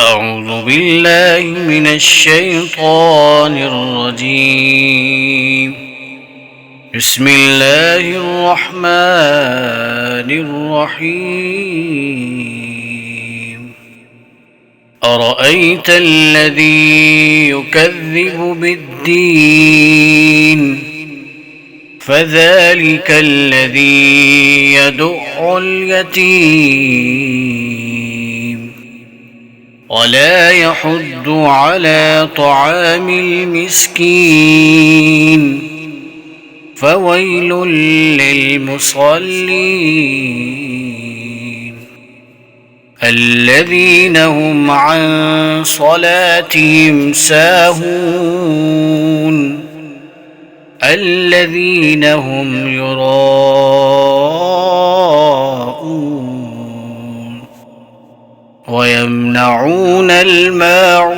أعوذ بالله من الشيطان الرجيم. بسم الله الرحمن الرحيم. أرأيت الذي يكذب بالدين فذلك الذي يدع اليتيم ولا يحض على طعام المسكين فويل للمصلين الذين هم عن صلاتهم ساهون الذين هم يراءون ويمنعون الماعون